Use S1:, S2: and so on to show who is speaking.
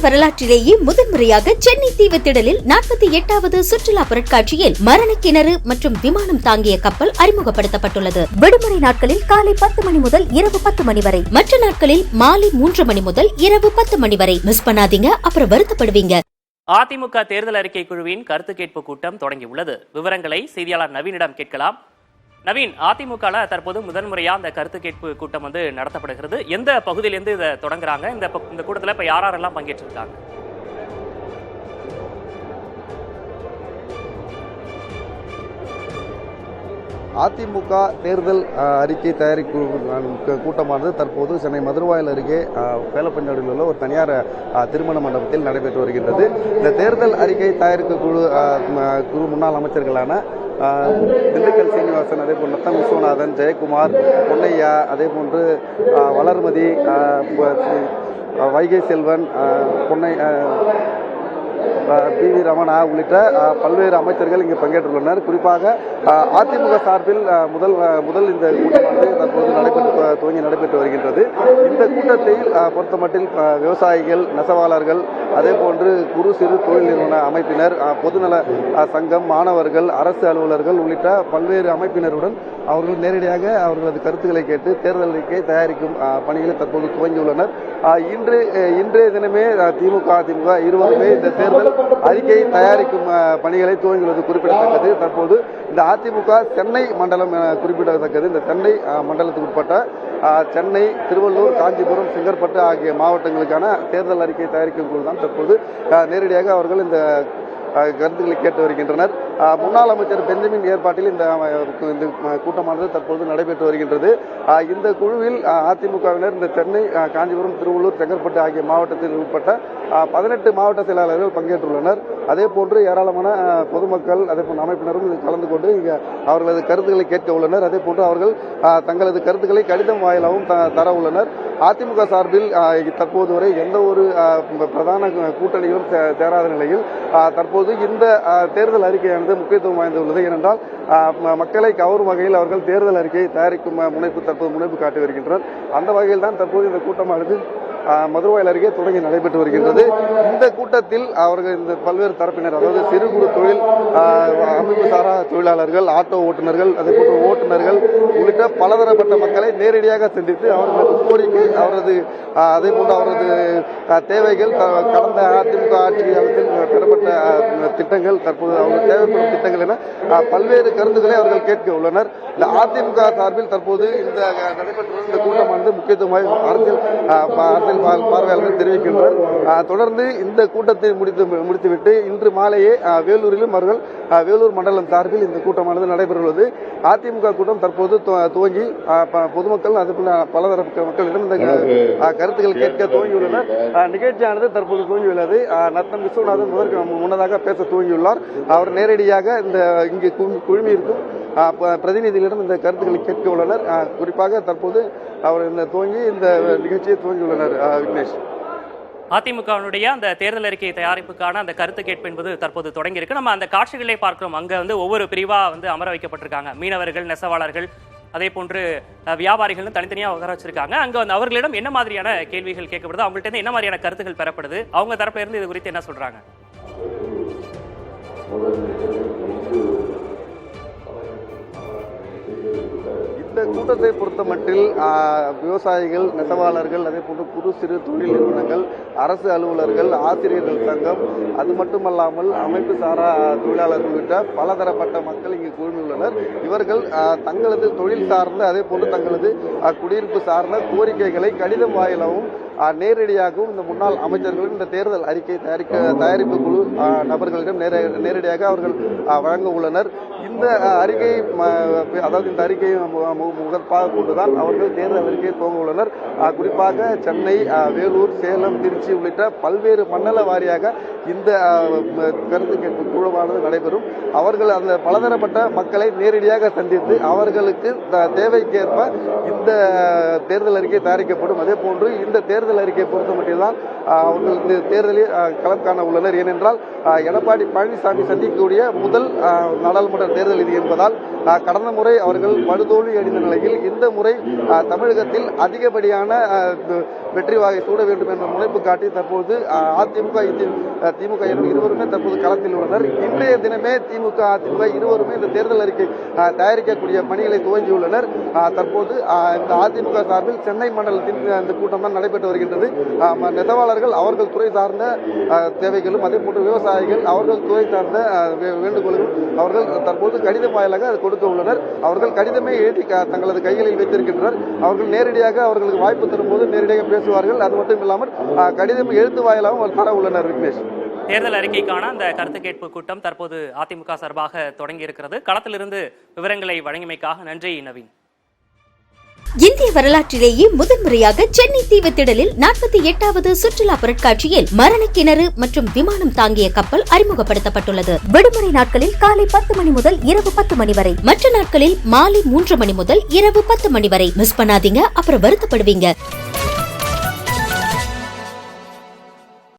S1: வரலாற்றிலேயே முதன்முறையாக சென்னை தீவுத்திடலில் 48வது சுற்றுலா பொருட்காட்சியில் மரண கிணறு மற்றும் விமானம் தாங்கிய கப்பல் அறிமுகப்படுத்தப்பட்டுள்ளது. விடுமுறை நாட்களில் காலை 10 மணி முதல் இரவு 10 மணி வரை, மற்ற நாட்களில் மாலை 3 மணி முதல் இரவு 10 மணி வரை. மிஸ் பண்ணாதீங்க, அப்புறம் வருத்தப்படுவீங்க.
S2: அதிமுக தேர்தல் அறிக்கை குழுவின் கருத்து கேட்பு கூட்டம் தொடங்கியுள்ளது. விவரங்களை செய்தியாளர் நவீனிடம் கேட்கலாம். நவீன், அதிமுக தற்போது முதன்முறையா இந்த கருத்து கேட்பு கூட்டம் நடத்தப்படுகிறது. எந்த பகுதியிலிருந்து இதை தொடங்குறாங்க? இந்த கூட்டத்தில் இப்ப யாரெல்லாம் பங்கேற்றிருக்காங்க?
S3: அதிமுக தேர்தல் அறிக்கை தயாரிக்கும் கூட்டமானது தற்போது சென்னை மதுரவாயல் அருகே வேலப்பஞ்சாடியில் உள்ள ஒரு தனியார் திருமண மண்டபத்தில் நடைபெற்று வருகின்றது. இந்த தேர்தல் அறிக்கை தயாரிக்க குழு முன்னாள் அமைச்சர்களான திண்டுக்கல் சீனிவாசன், அதே போன்று நத்தம் விஸ்வநாதன், ஜெயக்குமார், பொன்னையா, அதே போன்று வளர்மதி, வைகை செல்வன், பி வி ரமணா உள்ளிட்ட பல்வேறு அமைச்சர்கள் இங்கு பங்கேற்றுள்ளனர். குறிப்பாக அதிமுக சார்பில் முதல் இந்த கூட்டமானது தற்போது துவங்கி நடைபெற்று வருகின்றது. இந்த கூட்டத்தில் பொறுத்தமட்டில் விவசாயிகள், நெசவாளர்கள், அதே போன்று குறு சிறு தொழில் நிறுவன அமைப்பினர், பொதுநல சங்கம், மாணவர்கள், அரசு அலுவலர்கள் உள்ளிட்ட பல்வேறு அமைப்பினருடன் அவர்கள் நேரடியாக அவர்களது கருத்துக்களை கேட்டு தேர்தல் அறிக்கை தயாரிக்கும் பணிகளை தற்போது துவங்கியுள்ளனர். இன்றைய தினமே திமுக, அதிமுக இருவருமே இந்த தேர்தல் அறிக்கை தயாரிக்கும் பணிகளை துவங்கியுள்ளது குறிப்பிடத்தக்கது. தற்போது இந்த அதிமுக சென்னை மண்டலம் குறிப்பிடத்தக்கது. இந்த சென்னை மண்டலத்துக்கு உட்பட்ட சென்னை, திருவள்ளூர், காஞ்சிபுரம், செங்கற்பட்டு ஆகிய மாவட்டங்களுக்கான தேர்தல் அறிக்கை தயாரிக்கும் குழு தான் தற்போது நேரடியாக அவர்கள் இந்த கருத்துக்களை கேட்டு வருகின்றனர். முன்னாள் அமைச்சர் பெஞ்சமின் ஏற்பாட்டில் இந்த கூட்டமானது தற்போது நடைபெற்று வருகின்றது. இந்த குழுவில் அதிமுகவினர் இந்த சென்னை, காஞ்சிபுரம், திருவள்ளூர், செங்கற்பட்டு ஆகிய மாவட்டத்தில் உட்பட்ட 18 மாவட்ட செயலாளர்கள் பங்கேற்றுள்ளனர். அதே போன்று ஏராளமான பொதுமக்கள், அதே போன்ற அமைப்பினரும் கலந்து கொண்டு இங்கே அவர்களது கருத்துக்களை கேட்க உள்ளனர். அதே போன்று அவர்கள் தங்களது கருத்துக்களை கடிதம் வாயிலாகவும் தர உள்ளனர். அதிமுக சார்பில் தற்போது வரை எந்த ஒரு பிரதான கூட்டணிகளும் சேராத நிலையில் தற்போது இந்த தேர்தல் அறிக்கையானது முக்கியத்துவம் வாய்ந்துள்ளது. ஏனென்றால் மக்களை கவரும் வகையில் அவர்கள் தேர்தல் அறிக்கையை தயாரிக்கும் முனைப்பு காட்டி வருகின்றனர். அந்த வகையில் தான் தற்போது இந்த கூட்டமானது மதுரவாயல் அருகே தொடங்கி நடைபெற்று வருகின்றது. இந்த கூட்டத்தில் அவர்கள் இந்த பல்வேறு தரப்பினர், அதாவது சிறு குறு தொழில் அமைப்பு சாரா தொழிலாளர்கள், ஆட்டோ ஓட்டுநர்கள், அதே போன்ற ஓட்டுநர்கள் உள்ளிட்ட பலதரப்பட்ட மக்களை நேரடியாக சந்தித்து அவர்களது கோரிக்கை, அதே போன்ற அவரது தேவைகள், கடந்த அதிமுக ஆட்சி காலத்தில் பெறப்பட்ட திட்டங்கள், தற்போது அவர்கள் தேவைப்படும் திட்டங்கள் என பல்வேறு கருத்துக்களை அவர்கள் கேட்க உள்ளனர். இந்த அதிமுக சார்பில் தற்போது இந்த நடைபெற்ற இந்த கூட்டமானது முக்கியத்துவமாக அரசியல் பார்வையாளர்கள் தெரிவிக்கின்றனர். தொடர்ந்து இந்த கூட்டத்தை முடித்துவிட்டு இன்று மாலையே வேலூரிலும் அவர்கள் வேலூர் மண்டலம் சார்பில் இந்த கூட்டமானது நடைபெறவுள்ளது. அதிமுக கூட்டம் தற்போது துவங்கி பொதுமக்கள், அதுபோல பலதரப்பு மக்களிடம் இந்த கருத்துக்கள் கேட்க துவங்கியுள்ளனர். நிகழ்ச்சியானது தற்போது துவங்கியுள்ளது. நத்தம் விஸ்வநாதன் முன்னதாக பேச துவங்கியுள்ளார். அவர் நேரடியாக இந்த இங்கு குழுமியிருக்கும் பிரதிநிதிகளிடம் இந்த கருத்துக்களை கேட்க உள்ளனர். குறிப்பாக தற்போது அவர் இந்த நிகழ்ச்சியை துவங்கியுள்ளனர். விக்னேஷ்,
S2: அதிமுகவினுடைய அந்த தேர்தல் அறிக்கை தயாரிப்புக்கான அந்த கருத்து கேட்பு என்பது தற்போது தொடங்கி இருக்கு. நம்ம அந்த காட்சிகளை பார்க்கிறோம். அங்க ஒவ்வொரு பிரிவா அமர வைக்கப்பட்டிருக்காங்க. மீனவர்கள், நெசவாளர்கள், அதே போன்று வியாபாரிகள் தனித்தனியாக உட்கார வச்சிருக்காங்க. அங்க அவர்களிடம் என்ன மாதிரியான கேள்விகள் கேட்கப்படுது, அவங்கள்ட்ட இருந்து என்ன மாதிரியான கருத்துக்கள் பெறப்படுது, அவங்க தரப்புல இருந்து இது குறித்து என்ன சொல்றாங்க?
S3: இந்த கூட்டத்தை பொறுத்தமட்டில் விவசாயிகள், நெசவாளர்கள், அதே போன்று குறு சிறு தொழில் நிறுவனங்கள், அரசு அலுவலர்கள், ஆசிரியர்கள் சங்கம், அது மட்டுமல்லாமல் அமைப்பு சாரா தொழிலாளர்கள் உள்ளிட்ட பலதரப்பட்ட மக்கள் இங்கு குழுமியுள்ளனர். இவர்கள் தங்களது தொழில் சார்ந்த, அதே போன்று தங்களது குடியிருப்பு சார்ந்த கோரிக்கைகளை கடிதம் வாயிலாகவும் நேரடியாகவும் இந்த முன்னாள் அமைச்சர்களும் இந்த தேர்தல் அறிக்கை தயாரிப்பு குழு நபர்களிடம் நேரடியாக அவர்கள் வழங்க உள்ளனர். இந்த அறிக்கை, அதாவது இந்த அறிக்கையை முகப்பாக கொண்டுதான் அவர்கள் தேர்தல் அறிக்கையை துவங்க உள்ளனர். குறிப்பாக சென்னை, வேலூர், சேலம், திருச்சி உள்ளிட்ட பல்வேறு மண்டல வாரியாக இந்த கருத்து கேட்பு குழுவானது நடைபெறும். அவர்கள் அந்த பலதரப்பட்ட மக்களை நேரடியாக சந்தித்து அவர்களுக்கு தேவைக்கேற்ப இந்த தேர்தல் அறிக்கை தயாரிக்கப்படும். அதே போன்று இந்த தேர்தல் அறிக்கையை பொறுத்த மட்டும்தான் அவர்கள் இந்த தேர்தலில் களம் காண உள்ளனர். ஏனென்றால் எடப்பாடி பழனிசாமி சந்திக்கக்கூடிய முதல் நாடாளுமன்ற தேர்தல் தேர்தல் இது என்பதால் கடந்த முறை அவர்கள் படுதோல்வி அடைந்த நிலையில் இந்த முறை தமிழகத்தில் அதிகப்படியான வெற்றி வாகை சூட வேண்டும் என்ற முனைப்பு காட்டி தற்போது அதிமுக திமுக இருவருமே தற்போது களத்தில் உள்ளனர். இன்றைய தினமே திமுக அதிமுக இருவருமே இந்த தேர்தல் அறிக்கை தயாரிக்கக்கூடிய பணிகளை துவங்கியுள்ளனர். தற்போது இந்த அதிமுக சார்பில் சென்னை மண்டலத்தில் இந்த கூட்டம் தான் நடைபெற்று வருகின்றது. நெசவாளர்கள் அவர்கள் துறை சார்ந்த தேவைகளும் அதே போன்று விவசாயிகள் அவர்கள் துறை சார்ந்த வேண்டுகோள்களும் அவர்கள் தற்போது கடிதம் வாயிலாக கொடுக்க உள்ளனர். அவர்கள் கடிதமே எழுதி தங்களது கைகளில் வைத்திருக்கின்றனர். அவர்கள் நேரடியாக அவர்களுக்கு வாய்ப்பு தரும்போது நேரடியாக பேசுவார்கள். அது மட்டும் இல்லாமல் கடிதம் எழுத்து வாயிலாகவும் அவர் தர உள்ளனர். விக்னேஷ்,
S2: தேர்தல் அறிக்கைக்கான அந்த கருத்து கேட்பு கூட்டம் தற்போது அதிமுக சார்பாக தொடங்கி இருக்கிறது. களத்திலிருந்து விவரங்களை வழங்கியமைக்காக நன்றி நவீன்.
S1: இந்திய வரலாற்றிலேயே முதன்முறையாக சென்னை தீவுத்திடலில் 48வது சுற்றுலா பொருட்காட்சியில் மரணக்கிணறு மற்றும் விமானம் தாங்கிய கப்பல் அறிமுகப்படுத்தப்பட்டுள்ளது. விடுமுறை நாட்களில் காலை 10 மணி முதல் இரவு 10 மணி வரை, மற்ற நாட்களில் மாலை 3 மணி முதல் இரவு 10 மணி வரை. மிஸ் பண்ணாதீங்க, அப்புறம் வருத்தப்படுவீங்க.